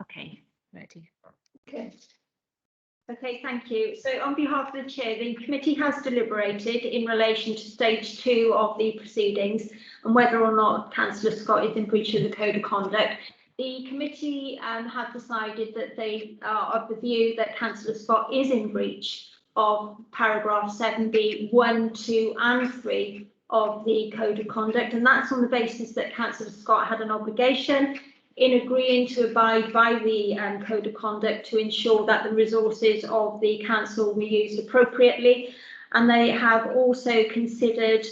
Okay, ready. Okay. Okay, thank you. So on behalf of the Chair, the committee has deliberated in relation to stage 2 of the proceedings and whether or not Councillor Scott is in breach of the Code of Conduct. The committee have decided that they are of the view that Councillor Scott is in breach of paragraph 7b, 1, 2 and 3 of the Code of Conduct, and that's on the basis that Councillor Scott had an obligation in agreeing to abide by the Code of Conduct to ensure that the resources of the council were used appropriately, and they have also considered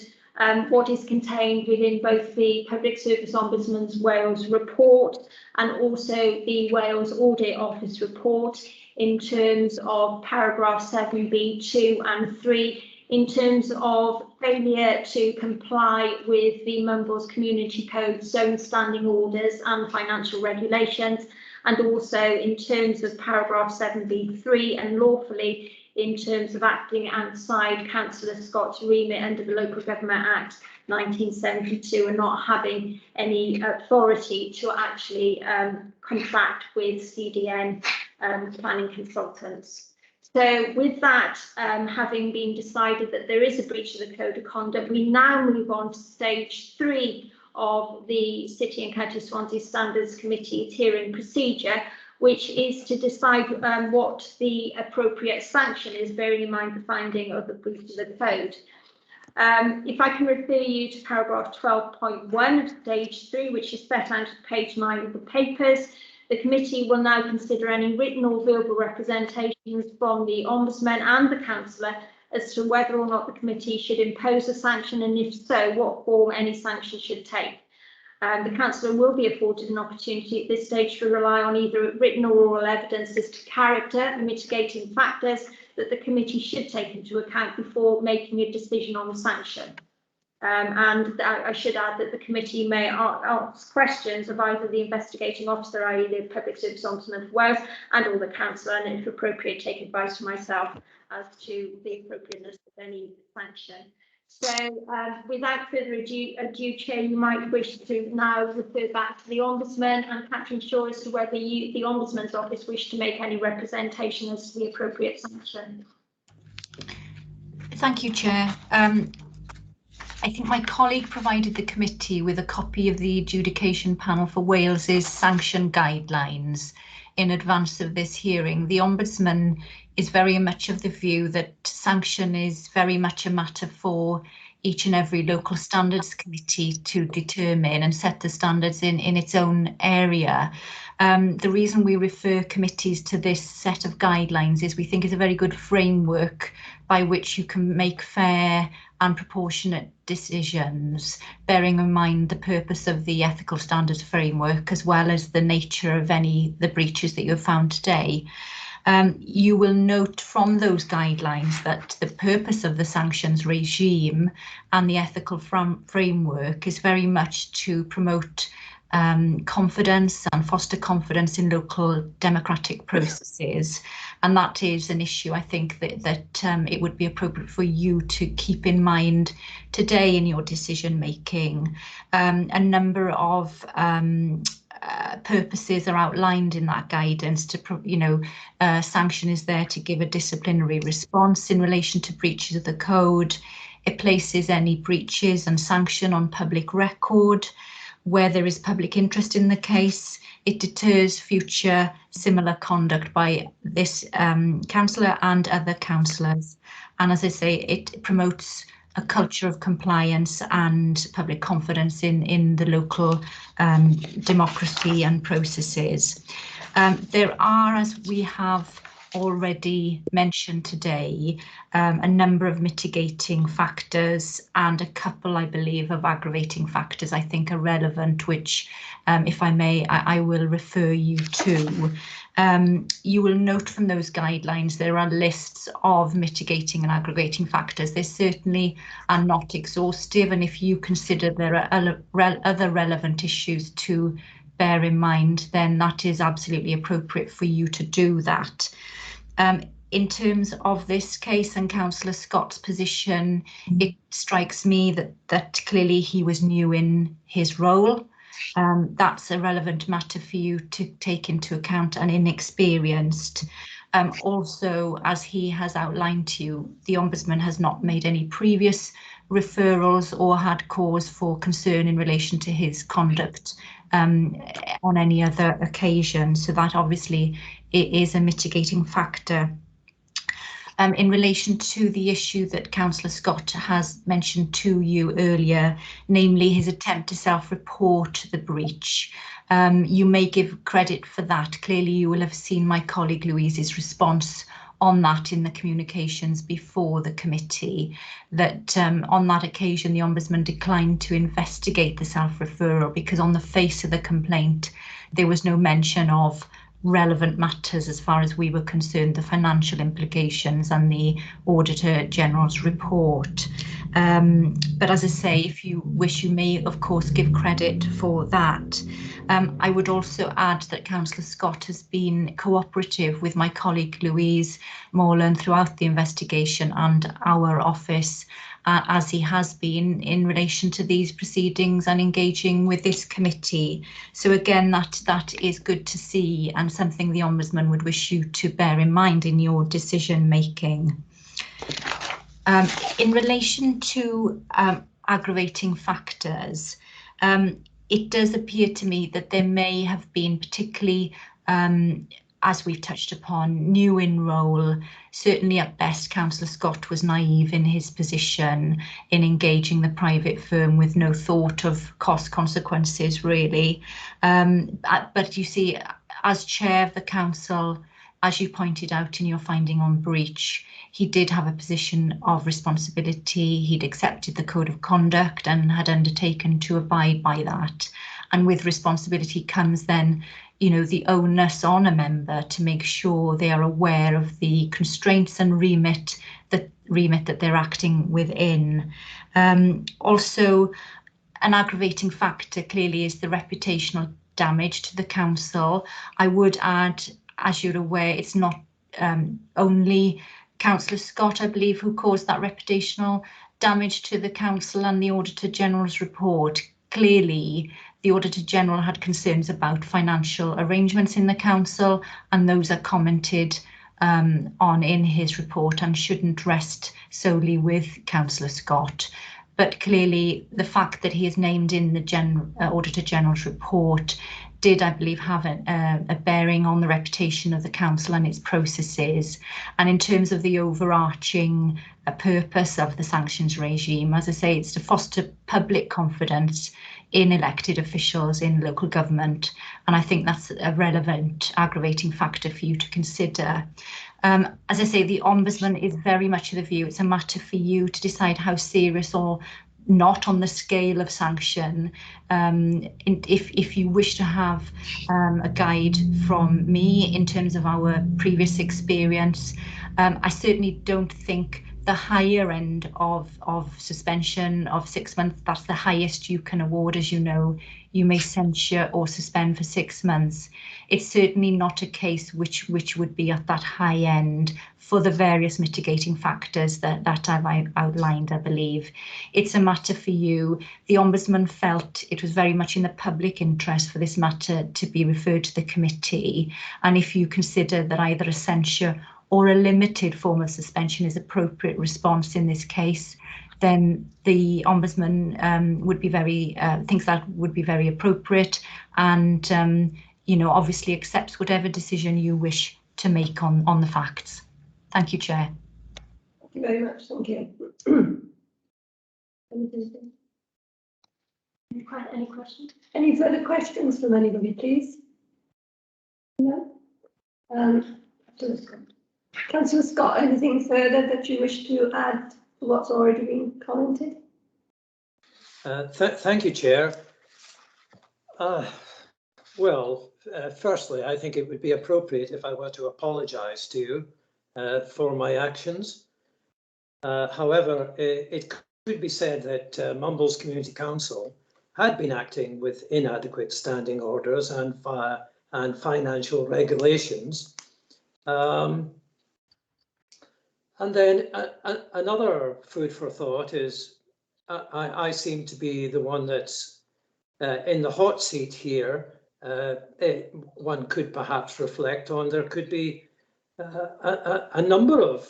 what is contained within both the Public Service Ombudsman's Wales report and also the Wales Audit Office report in terms of paragraph 7b, 2 and 3 in terms of failure to comply with the Mumbles Community Code zone standing orders and financial regulations, and also in terms of paragraph 7b3 and lawfully in terms of acting outside Councillor Scott's remit under the Local Government Act 1972 and not having any authority to actually contract with CDN planning consultants. So with that having been decided that there is a breach of the Code of Conduct, we now move on to stage 3 of the City and County Swansea Standards Committee's hearing procedure, which is to decide what the appropriate sanction is, bearing in mind the finding of the breach of the code. If I can refer you to paragraph 12.1 of stage 3, which is set out at page 9 of the papers, the committee will now consider any written or verbal representations from the Ombudsman and the councillor as to whether or not the committee should impose a sanction, and if so, what form any sanction should take. The councillor will be afforded an opportunity at this stage to rely on either written or oral evidence as to character and mitigating factors that the committee should take into account before making a decision on the sanction. And I should add that the committee may ask questions of either the investigating officer, i.e. the Public Service Ombudsman of Wales, and or the councillor, and if appropriate, take advice from myself as to the appropriateness of any sanction. So without further ado, Chair, you might wish to now refer back to the Ombudsman and Catherine Shaw as to whether you, the Ombudsman's office, wish to make any representation as to the appropriate sanction. Thank you, Chair. I think my colleague provided the committee with a copy of the adjudication panel for Wales's sanction guidelines in advance of this hearing. The Ombudsman is very much of the view that sanction is very much a matter for each and every local standards committee to determine and set the standards in its own area. The reason we refer committees to this set of guidelines is we think it's a very good framework by which you can make fair and proportionate decisions, bearing in mind the purpose of the ethical standards framework as well as the nature of the breaches that you have found today. You will note from those guidelines that the purpose of the sanctions regime and the ethical framework is very much to promote confidence and foster confidence in local democratic processes, and that is an issue I think that it would be appropriate for you to keep in mind today in your decision making. A number of purposes are outlined in that guidance. Sanction is there to give a disciplinary response in relation to breaches of the code. It places any breaches and sanction on public record. Where there is public interest in the case, it deters future similar conduct by this councillor and other councillors. And as I say, it promotes a culture of compliance and public confidence in the local democracy and processes. There are, as we have already mentioned today, a number of mitigating factors and a couple, I believe, of aggravating factors I think are relevant, which, if I may, I will refer you to. You will note from those guidelines there are lists of mitigating and aggravating factors. They certainly are not exhaustive, and if you consider there are other relevant issues to bear in mind, then that is absolutely appropriate for you to do that. In terms of this case and Councillor Scott's position, it strikes me that clearly he was new in his role. that's a relevant matter for you to take into account, and inexperienced. Also, as he has outlined to you, the Ombudsman has not made any previous referrals or had cause for concern in relation to his conduct on any other occasion. So that obviously it is a mitigating factor. In relation to the issue that Councillor Scott has mentioned to you earlier, namely his attempt to self-report the breach. You may give credit for that. Clearly you will have seen my colleague Louise's response on that in the communications before the committee, that on that occasion the Ombudsman declined to investigate the self-referral because on the face of the complaint there was no mention of relevant matters as far as we were concerned, the financial implications and the Auditor General's report. But as I say, if you wish, you may of course give credit for that. I would also add that Councillor Scott has been cooperative with my colleague Louise Morland throughout the investigation and our office, as he has been in relation to these proceedings and engaging with this committee. So again, that is good to see and something the Ombudsman would wish you to bear in mind in your decision making. In relation to aggravating factors, it does appear to me that there may have been particularly as we've touched upon, new in role. Certainly at best, Councillor Scott was naive in his position in engaging the private firm with no thought of cost consequences, really. But you see, as chair of the council, as you pointed out in your finding on breach, he did have a position of responsibility. He'd accepted the code of conduct and had undertaken to abide by that. And with responsibility comes then, you know, the onus on a member to make sure they are aware of the constraints and remit that they're acting within. Also, an aggravating factor clearly is the reputational damage to the council. I would add, as you're aware, it's not only Councillor Scott, I believe, who caused that reputational damage to the council and the Auditor General's report. Clearly, the Auditor General had concerns about financial arrangements in the council, and those are commented on in his report and shouldn't rest solely with Councillor Scott. But clearly, the fact that he is named in the Auditor General's report did, I believe, have a bearing on the reputation of the council and its processes. And in terms of the overarching purpose of the sanctions regime, as I say, it's to foster public confidence in elected officials in local government. And I think that's a relevant aggravating factor for you to consider. As I say, the Ombudsman is very much of the view it's a matter for you to decide how serious or not on the scale of sanction. If you wish to have a guide from me in terms of our previous experience, I certainly don't think the higher end of suspension of 6 months, that's the highest you can award. As you know, you may censure or suspend for 6 months. It's certainly not a case which would be at that high end for the various mitigating factors that I've outlined, I believe. It's a matter for you. The Ombudsman felt it was very much in the public interest for this matter to be referred to the committee. And if you consider that either a censure or a limited form of suspension is appropriate response in this case, then the Ombudsman would be thinks that would be very appropriate, and you know, obviously accepts whatever decision you wish to make on the facts. Thank you, Chair. Thank you very much. Thank you. Any questions? Any further questions from anybody, please? No. Councillor Scott, anything further that you wish to add to what's already been commented? Thank you, Chair. Firstly, I think it would be appropriate if I were to apologise to you for my actions. However, it could be said that Mumbles Community Council had been acting with inadequate standing orders and financial regulations. And then another food for thought is I seem to be the one that's in the hot seat here, one could perhaps reflect on, there could be a number of,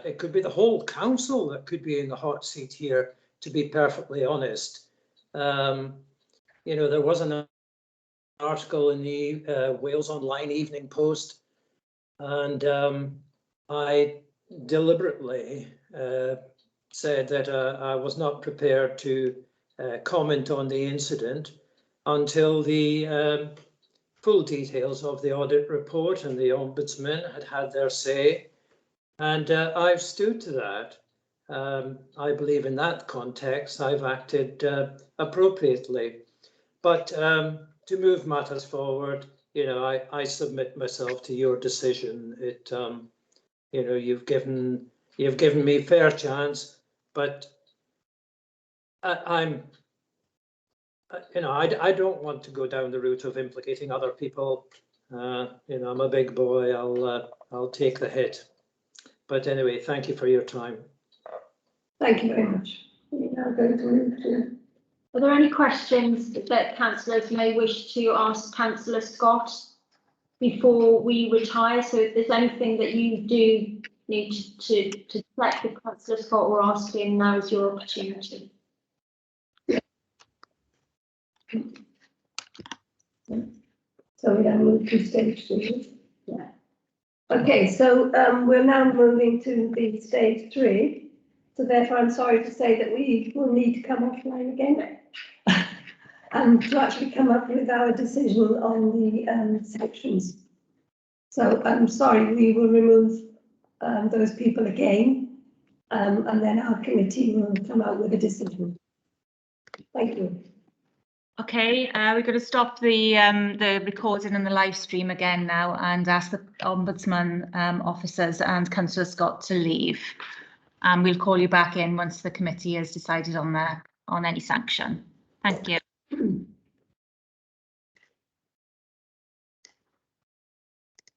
it could be the whole council that could be in the hot seat here, to be perfectly honest. You know, there was an article in the Wales Online Evening Post, and I deliberately said that I was not prepared to comment on the incident until the full details of the audit report and the Ombudsman had their say, and I've stood to that. I believe in that context I've acted appropriately, but to move matters forward, you know, I submit myself to your decision. It, you know, you've given me fair chance, but I'm, you know, I don't want to go down the route of implicating other people. You know, I'm a big boy. I'll take the hit. But anyway, thank you for your time. Thank you very much. We're now going to move to. Are there any questions that councillors may wish to ask Councillor Scott before we retire? So if there's anything that you do need to check with Councillor Scott or ask him, now is your opportunity. So we now move to stage 2. Yeah. Okay, so we're now moving to the stage 3. So therefore, I'm sorry to say that we will need to come offline again and to actually come up with our decision on the sections. So I'm sorry, we will remove those people again, and then our committee will come out with a decision. Thank you. Okay, we're going to stop the recording and the live stream again now, and ask the Ombudsman officers and Councillor Scott to leave. And we'll call you back in once the committee has decided on any sanction. Thank you.